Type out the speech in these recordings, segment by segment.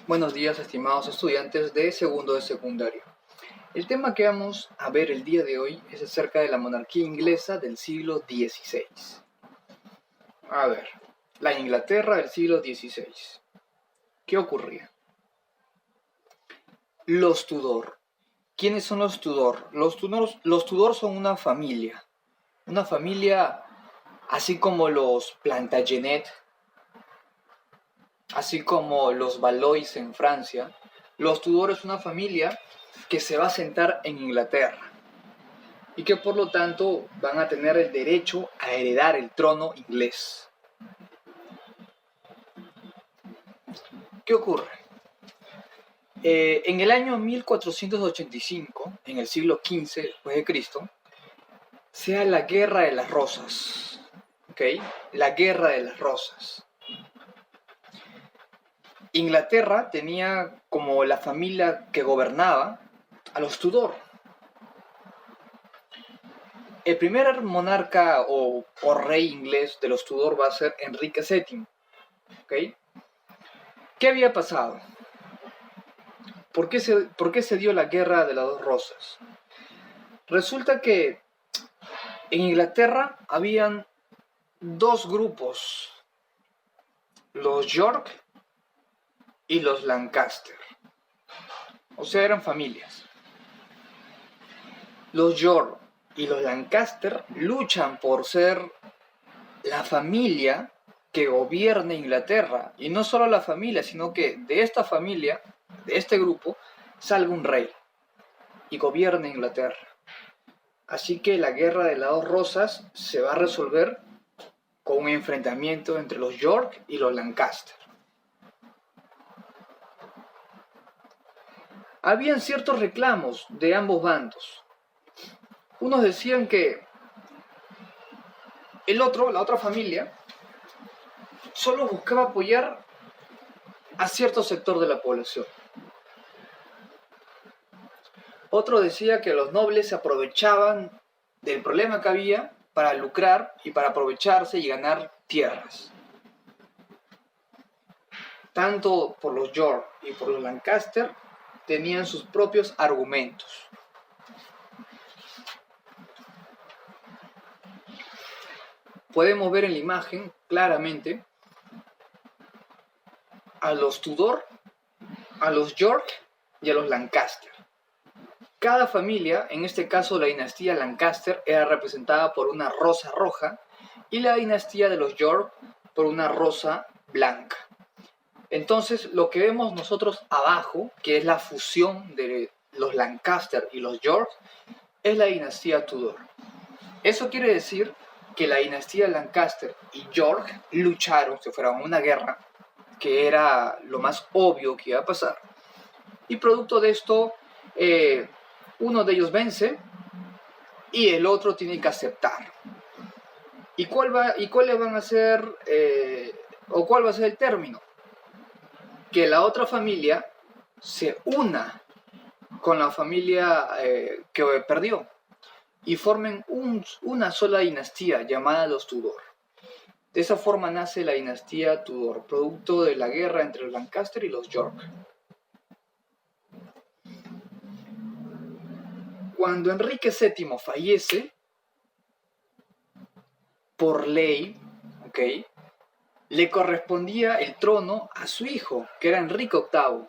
Buenos días, estimados estudiantes de segundo de secundaria. El tema que vamos a ver el día de hoy es acerca de la monarquía inglesa del siglo XVI. A ver, la Inglaterra del siglo XVI. ¿Qué ocurría? Los Tudor. ¿Quiénes son los Tudor? Los Tudor son una familia así como los Plantagenet, así como los Valois en Francia. Los Tudor es una familia que se va a asentar en Inglaterra y que por lo tanto van a tener el derecho a heredar el trono inglés. ¿Qué ocurre? En el año 1485, en el siglo XV después de Cristo, se da la Guerra de las Rosas. ¿Ok? La Guerra de las Rosas. Inglaterra tenía como la familia que gobernaba a los Tudor. El primer monarca o rey inglés de los Tudor va a ser Enrique VII. ¿Okay? ¿Qué había pasado? ¿Por qué se dio la Guerra de las Dos Rosas? Resulta que en Inglaterra habían dos grupos, los York y los Lancaster. O sea, eran familias. Los York y los Lancaster luchan por ser la familia que gobierne Inglaterra. Y no solo la familia, sino que de esta familia, de este grupo, salga un rey y gobierne Inglaterra. Así que la Guerra de las Dos Rosas se va a resolver con un enfrentamiento entre los York y los Lancaster. Habían ciertos reclamos de ambos bandos. Unos decían que la otra familia, solo buscaba apoyar a cierto sector de la población. Otro decía que los nobles se aprovechaban del problema que había para lucrar y para aprovecharse y ganar tierras. Tanto por los York y por los Lancaster tenían sus propios argumentos. Podemos ver en la imagen claramente a los Tudor, a los York y a los Lancaster. Cada familia, en este caso la dinastía Lancaster, era representada por una rosa roja y la dinastía de los York por una rosa blanca. Entonces, lo que vemos nosotros abajo, que es la fusión de los Lancaster y los York, es la dinastía Tudor. Eso quiere decir que la dinastía Lancaster y York lucharon, se fueron a una guerra, que era lo más obvio que iba a pasar. Y producto de esto, uno de ellos vence y el otro tiene que aceptar. ¿Y cuál va a ser el término? Que la otra familia se una con la familia que perdió y formen una sola dinastía llamada los Tudor. De esa forma nace la dinastía Tudor, producto de la guerra entre los Lancaster y los York. Cuando Enrique VII fallece, por ley, ¿okay?, le correspondía el trono a su hijo, que era Enrique VIII.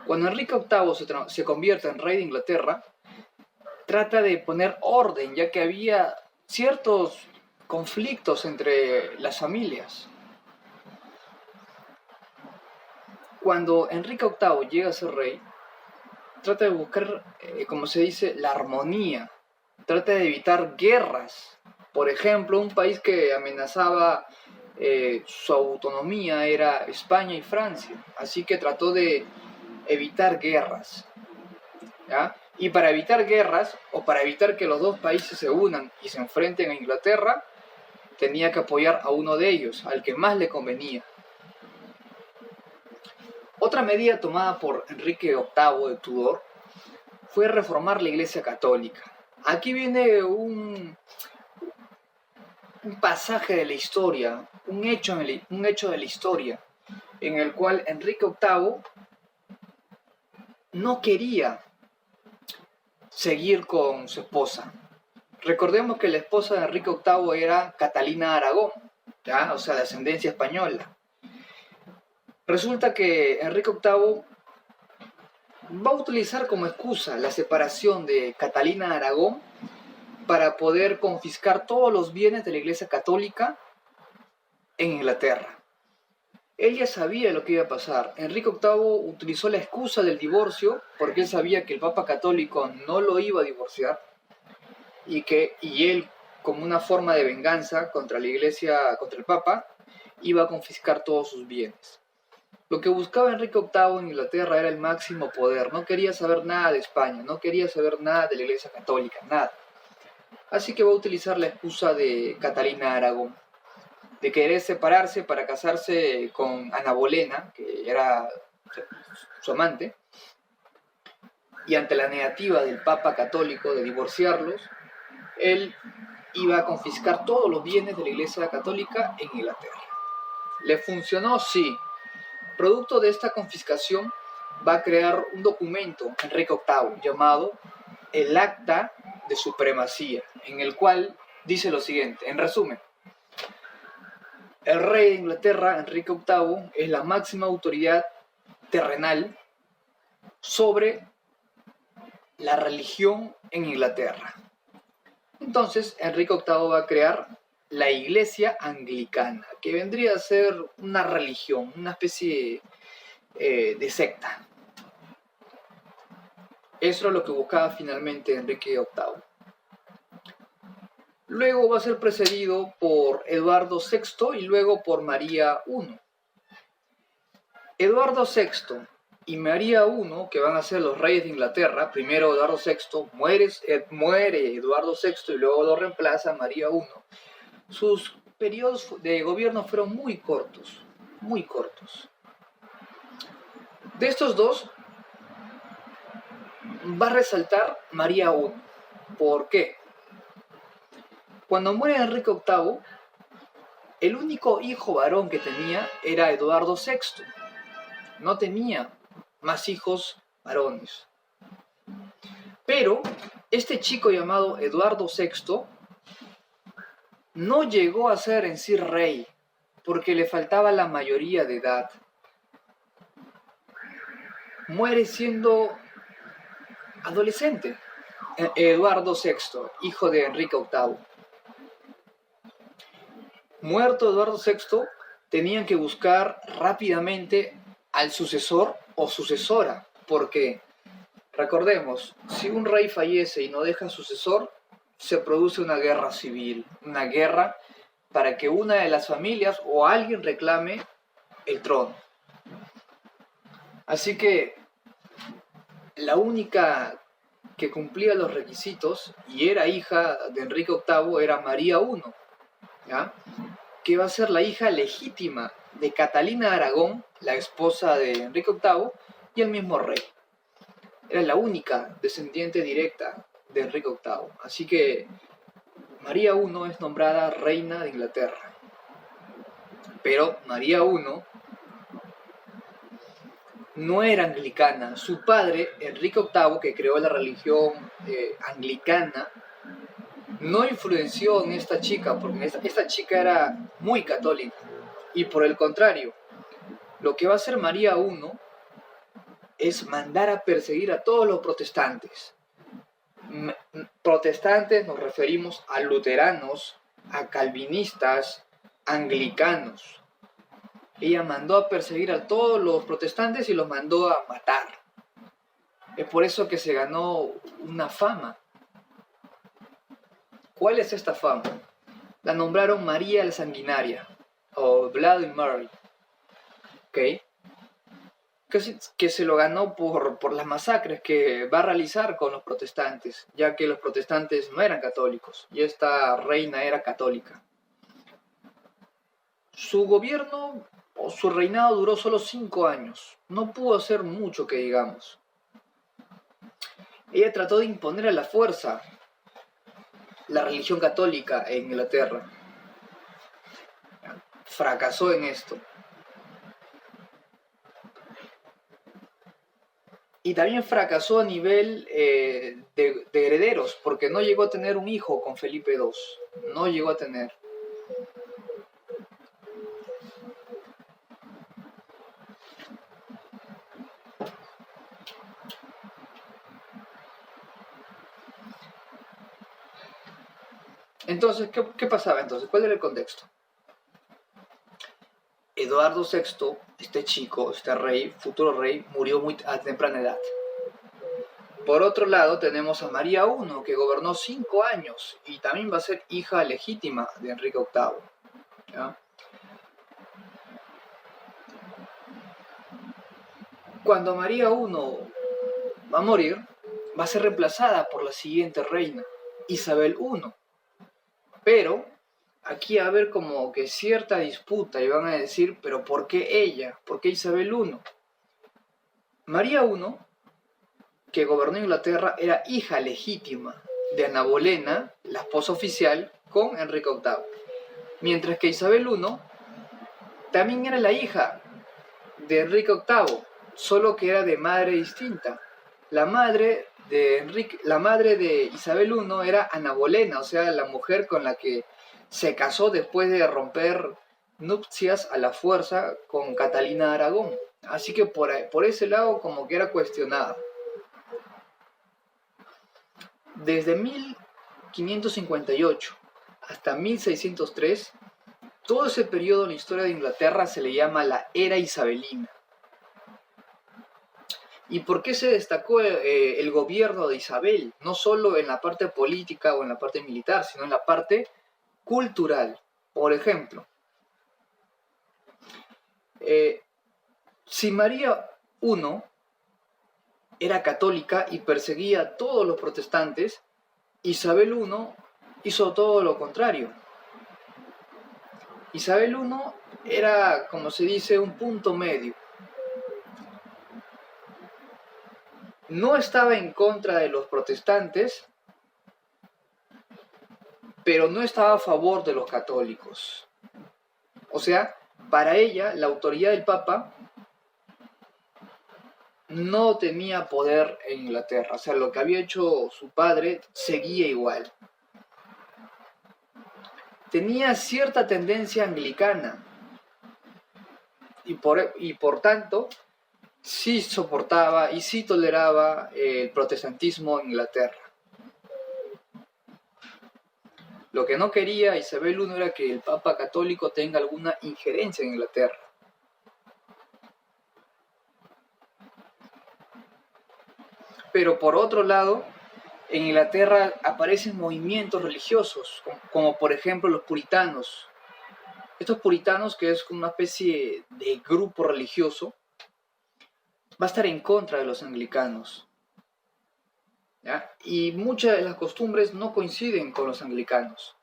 Cuando Enrique VIII se convierte en rey de Inglaterra, trata de poner orden, ya que había ciertos conflictos entre las familias. Cuando Enrique VIII llega a ser rey, trata de buscar, como se dice, la armonía. Trata de evitar guerras. Por ejemplo, un país que amenazaba su autonomía era España y Francia. Así que trató de evitar guerras. ¿Ya? Y para evitar guerras, o para evitar que los dos países se unan y se enfrenten a Inglaterra, tenía que apoyar a uno de ellos, al que más le convenía. Otra medida tomada por Enrique VIII de Tudor fue reformar la Iglesia Católica. Aquí viene un pasaje de la historia, un hecho de la historia, en el cual Enrique VIII no quería seguir con su esposa. Recordemos que la esposa de Enrique VIII era Catalina Aragón, ¿ya? O sea, de ascendencia española. Resulta que Enrique VIII va a utilizar como excusa la separación de Catalina Aragón para poder confiscar todos los bienes de la Iglesia Católica en Inglaterra. Él ya sabía lo que iba a pasar. Enrique VIII utilizó la excusa del divorcio porque él sabía que el Papa Católico no lo iba a divorciar y él, como una forma de venganza contra la Iglesia, contra el Papa, iba a confiscar todos sus bienes. Lo que buscaba Enrique VIII en Inglaterra era el máximo poder. No quería saber nada de España, no quería saber nada de la Iglesia Católica, nada. Así que va a utilizar la excusa de Catalina Aragón, de querer separarse para casarse con Ana Bolena, que era su amante, y ante la negativa del Papa Católico de divorciarlos, él iba a confiscar todos los bienes de la Iglesia Católica en Inglaterra. ¿Le funcionó? Sí. Producto de esta confiscación va a crear un documento, Enrique VIII, llamado el Acta de Supremacía, en el cual dice lo siguiente, en resumen: el rey de Inglaterra, Enrique VIII, es la máxima autoridad terrenal sobre la religión en Inglaterra. Entonces, Enrique VIII va a crear la Iglesia Anglicana, que vendría a ser una religión, una especie de secta. Eso es lo que buscaba finalmente Enrique VIII. Luego va a ser precedido por Eduardo VI y luego por María I. Eduardo VI y María I, que van a ser los reyes de Inglaterra, primero Eduardo VI, muere Eduardo VI y luego lo reemplaza María I. Sus periodos de gobierno fueron muy cortos, muy cortos. De estos dos, va a resaltar María I. ¿Por qué? Cuando muere Enrique VIII, el único hijo varón que tenía era Eduardo VI. No tenía más hijos varones. Pero este chico llamado Eduardo VI no llegó a ser en sí rey, porque le faltaba la mayoría de edad. Muere siendo adolescente, Eduardo VI, hijo de Enrique VIII. Muerto Eduardo VI, tenían que buscar rápidamente al sucesor o sucesora, porque, recordemos, si un rey fallece y no deja sucesor, se produce una guerra civil, una guerra para que una de las familias o alguien reclame el trono. Así que la única que cumplía los requisitos y era hija de Enrique VIII era María I, ¿ya? Que va a ser la hija legítima de Catalina Aragón, la esposa de Enrique VIII, y el mismo rey. Era la única descendiente directa de Enrique VIII. Así que María I es nombrada reina de Inglaterra. Pero María I no era anglicana. Su padre, Enrique VIII, que creó la religión anglicana, no influenció en esta chica, porque esta chica era muy católica. Y por el contrario, lo que va a hacer María I es mandar a perseguir a todos los protestantes. Protestantes nos referimos a luteranos, a calvinistas, anglicanos. Ella mandó a perseguir a todos los protestantes y los mandó a matar. Es por eso que se ganó una fama. ¿Cuál es esta fama? La nombraron María la Sanguinaria, o Bloody Mary. ¿Ok? Que se lo ganó por las masacres que va a realizar con los protestantes, ya que los protestantes no eran católicos, y esta reina era católica. Su gobierno o su reinado duró solo 5 años, no pudo hacer mucho que digamos. Ella trató de imponer a la fuerza la religión católica en Inglaterra. Fracasó en esto. Y también fracasó a nivel de herederos, porque no llegó a tener un hijo con Felipe II. No llegó a tener. Entonces, ¿qué pasaba entonces? ¿Cuál era el contexto? Eduardo VI, este chico, este rey, futuro rey, murió muy a temprana edad. Por otro lado, tenemos a María I, que gobernó 5 años y también va a ser hija legítima de Enrique VIII. ¿Ya? Cuando María I va a morir, va a ser reemplazada por la siguiente reina, Isabel I. Pero aquí va a haber como que cierta disputa y van a decir, pero ¿por qué ella? ¿Por qué Isabel I? María I, que gobernó Inglaterra, era hija legítima de Ana Bolena, la esposa oficial, con Enrique VIII. Mientras que Isabel I también era la hija de Enrique VIII, solo que era de madre distinta. La madre de Isabel I era Ana Bolena, o sea, la mujer con la que se casó después de romper nupcias a la fuerza con Catalina de Aragón. Así que por ese lado como que era cuestionada. Desde 1558 hasta 1603, todo ese periodo en la historia de Inglaterra se le llama la Era Isabelina. ¿Y por qué se destacó el gobierno de Isabel? No solo en la parte política o en la parte militar, sino en la parte cultural. Por ejemplo, si María I era católica y perseguía a todos los protestantes, Isabel I hizo todo lo contrario. Isabel I era, como se dice, un punto medio. No estaba en contra de los protestantes, pero no estaba a favor de los católicos. O sea, para ella, la autoridad del Papa no tenía poder en Inglaterra. O sea, lo que había hecho su padre seguía igual. Tenía cierta tendencia anglicana y por tanto sí soportaba y sí toleraba el protestantismo en Inglaterra. Lo que no quería Isabel I era que el Papa católico tenga alguna injerencia en Inglaterra. Pero por otro lado, en Inglaterra aparecen movimientos religiosos, como por ejemplo los puritanos. Estos puritanos, que es una especie de grupo religioso, va a estar en contra de los anglicanos. ¿Ya? Y muchas de las costumbres no coinciden con los anglicanos.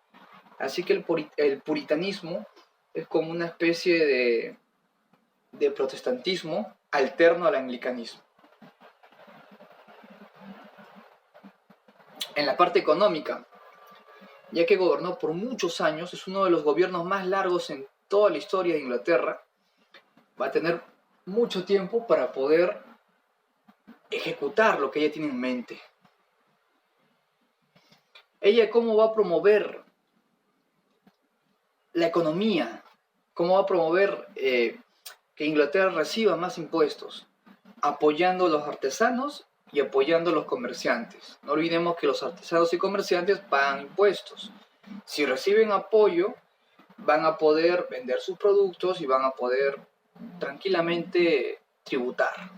Así que el puritanismo es como una especie de protestantismo alterno al anglicanismo. En la parte económica, ya que gobernó por muchos años, es uno de los gobiernos más largos en toda la historia de Inglaterra, va a tener mucho tiempo para poder ejecutar lo que ella tiene en mente. Ella cómo va a promover la economía, cómo va a promover que Inglaterra reciba más impuestos, apoyando a los artesanos y apoyando a los comerciantes. No olvidemos que los artesanos y comerciantes pagan impuestos. Si reciben apoyo, van a poder vender sus productos y van a poder tranquilamente tributar.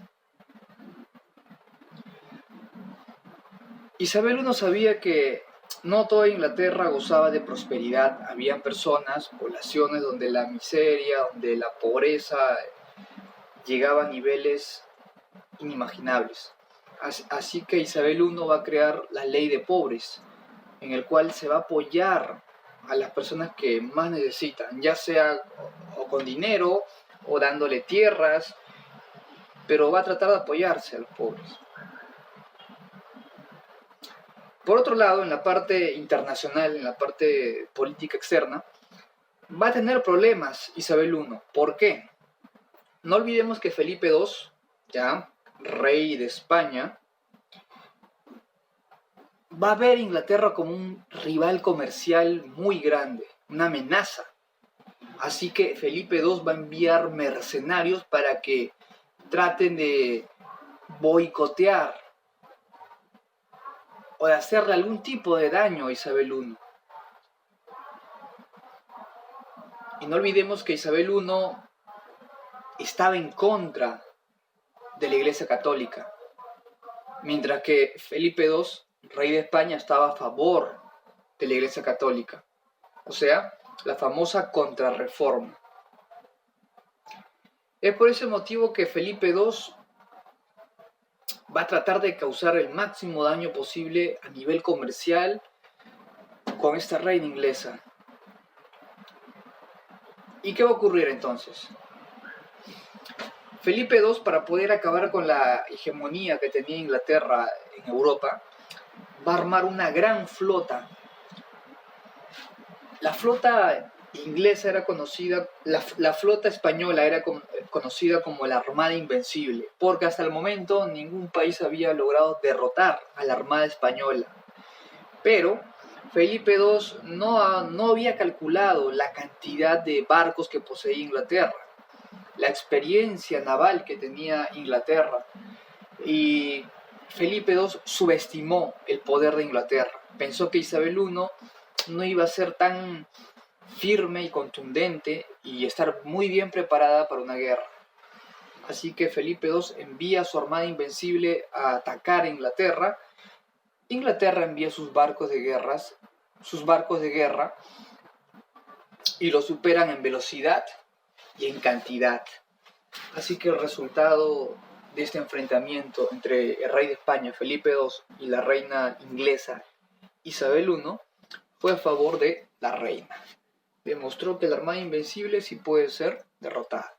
Isabel I sabía que no toda Inglaterra gozaba de prosperidad. Había personas, poblaciones donde la miseria, donde la pobreza llegaba a niveles inimaginables. Así que Isabel I va a crear la ley de pobres, en el cual se va a apoyar a las personas que más necesitan, ya sea o con dinero o dándole tierras, pero va a tratar de apoyarse a los pobres. Por otro lado, en la parte internacional, en la parte política externa, va a tener problemas Isabel I. ¿Por qué? No olvidemos que Felipe II, ya, rey de España, va a ver a Inglaterra como un rival comercial muy grande, una amenaza. Así que Felipe II va a enviar mercenarios para que traten de boicotear o de hacerle algún tipo de daño a Isabel I. Y no olvidemos que Isabel I estaba en contra de la Iglesia Católica, mientras que Felipe II, rey de España, estaba a favor de la Iglesia Católica, o sea, la famosa Contrarreforma. Es por ese motivo que Felipe II va a tratar de causar el máximo daño posible a nivel comercial con esta reina inglesa. ¿Y qué va a ocurrir entonces? Felipe II, para poder acabar con la hegemonía que tenía Inglaterra en Europa, va a armar una gran flota. La flota inglesa era conocida, la flota española era conocida como la Armada Invencible, porque hasta el momento ningún país había logrado derrotar a la Armada Española. Pero Felipe II no había calculado la cantidad de barcos que poseía Inglaterra, la experiencia naval que tenía Inglaterra, y Felipe II subestimó el poder de Inglaterra. Pensó que Isabel I no iba a ser tan firme y contundente y estar muy bien preparada para una guerra. Así que Felipe II envía a su armada invencible a atacar a Inglaterra. Inglaterra envía sus barcos de guerra y los superan en velocidad y en cantidad. Así que el resultado de este enfrentamiento entre el rey de España, Felipe II, y la reina inglesa, Isabel I, fue a favor de la reina. Demostró que la Armada Invencible sí puede ser derrotada.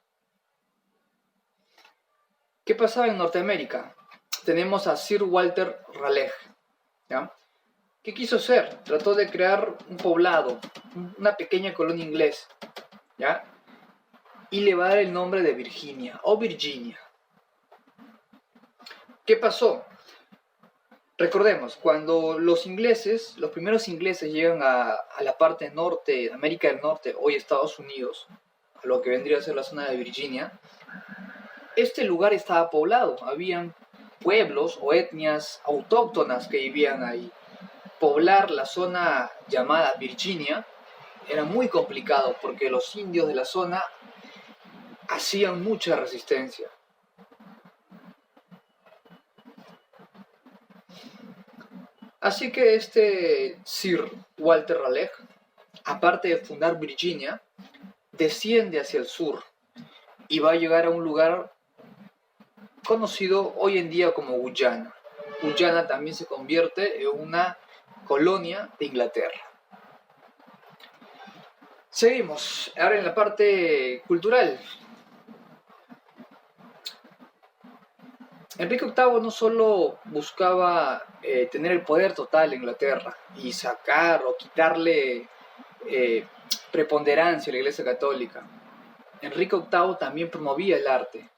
¿Qué pasaba en Norteamérica? Tenemos a Sir Walter Raleigh, ¿ya? ¿Qué quiso hacer? Trató de crear un poblado, una pequeña colonia inglesa, ¿ya? Y le va a dar el nombre de Virginia o Virginia. ¿Qué pasó? Recordemos, cuando los primeros ingleses llegan a la parte norte de América del Norte, hoy Estados Unidos, a lo que vendría a ser la zona de Virginia, este lugar estaba poblado, habían pueblos o etnias autóctonas que vivían ahí. Poblar la zona llamada Virginia era muy complicado porque los indios de la zona hacían mucha resistencia. Así que este Sir Walter Raleigh, aparte de fundar Virginia, desciende hacia el sur y va a llegar a un lugar conocido hoy en día como Guyana. Guyana también se convierte en una colonia de Inglaterra. Seguimos, ahora en la parte cultural. Enrique VIII no solo buscaba tener el poder total en Inglaterra y sacar o quitarle preponderancia a la Iglesia Católica. Enrique VIII también promovía el arte.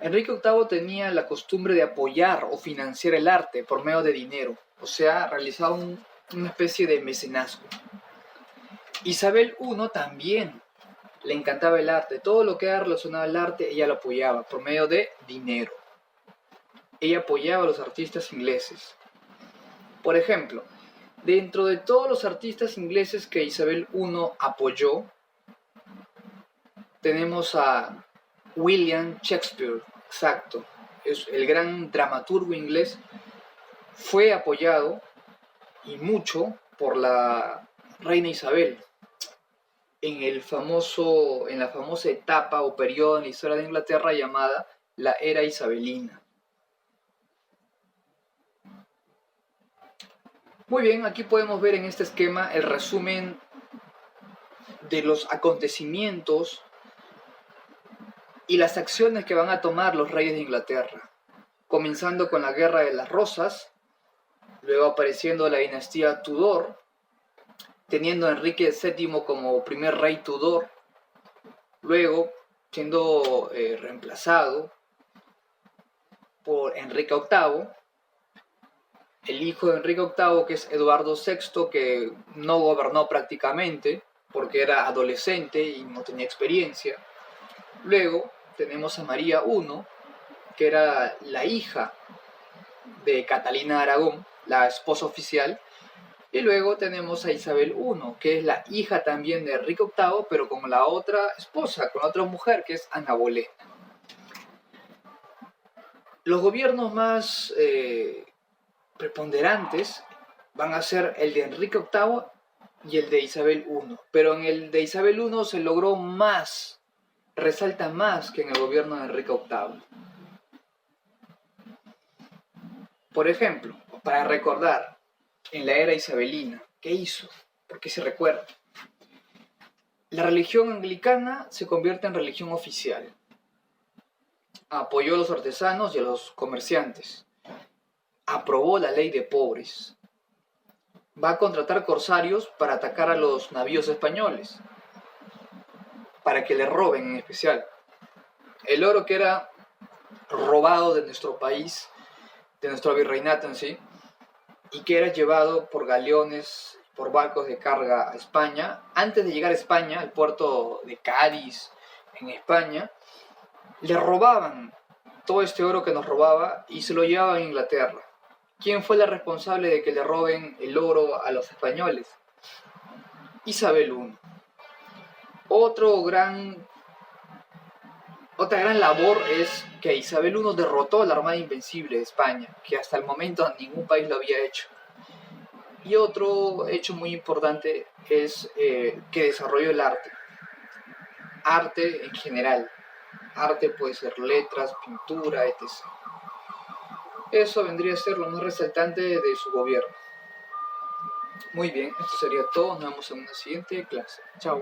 Enrique VIII tenía la costumbre de apoyar o financiar el arte por medio de dinero, o sea, realizaba una especie de mecenazgo. Isabel I también le encantaba el arte, todo lo que era relacionado al arte ella lo apoyaba por medio de dinero. Ella apoyaba a los artistas ingleses. Por ejemplo, dentro de todos los artistas ingleses que Isabel I apoyó, tenemos a William Shakespeare, exacto, es el gran dramaturgo inglés, fue apoyado y mucho por la reina Isabel en la famosa etapa o periodo en la historia de Inglaterra llamada la Era Isabelina. Muy bien, aquí podemos ver en este esquema el resumen de los acontecimientos y las acciones que van a tomar los reyes de Inglaterra, comenzando con la Guerra de las Rosas, luego apareciendo la dinastía Tudor, teniendo a Enrique VII como primer rey Tudor, luego siendo reemplazado por Enrique VIII, el hijo de Enrique VIII, que es Eduardo VI, que no gobernó prácticamente porque era adolescente y no tenía experiencia. Luego tenemos a María I, que era la hija de Catalina de Aragón, la esposa oficial. Y luego tenemos a Isabel I, que es la hija también de Enrique VIII, pero con la otra esposa, con la otra mujer, que es Ana Bolena. Los gobiernos más preponderantes van a ser el de Enrique VIII y el de Isabel I, pero en el de Isabel I se logró más, resalta más que en el gobierno de Enrique VIII. Por ejemplo, para recordar, en la era isabelina, ¿qué hizo? ¿Por qué se recuerda? La religión anglicana se convierte en religión oficial. Apoyó a los artesanos y a los comerciantes. Aprobó la ley de pobres. Va a contratar corsarios para atacar a los navíos españoles, para que le roben en especial. El oro que era robado de nuestro país, de nuestro virreinato en sí, y que era llevado por galeones, por barcos de carga a España. Antes de llegar a España, al puerto de Cádiz, en España, le robaban todo este oro que nos robaba y se lo llevaban a Inglaterra. ¿Quién fue la responsable de que le roben el oro a los españoles? Isabel I. Otra gran labor es que Isabel I derrotó a la Armada Invencible de España, que hasta el momento ningún país lo había hecho. Y otro hecho muy importante es que desarrolló el arte. Arte en general. Arte puede ser letras, pintura, etc. Eso vendría a ser lo más resaltante de su gobierno. Muy bien, esto sería todo. Nos vemos en una siguiente clase. Chao.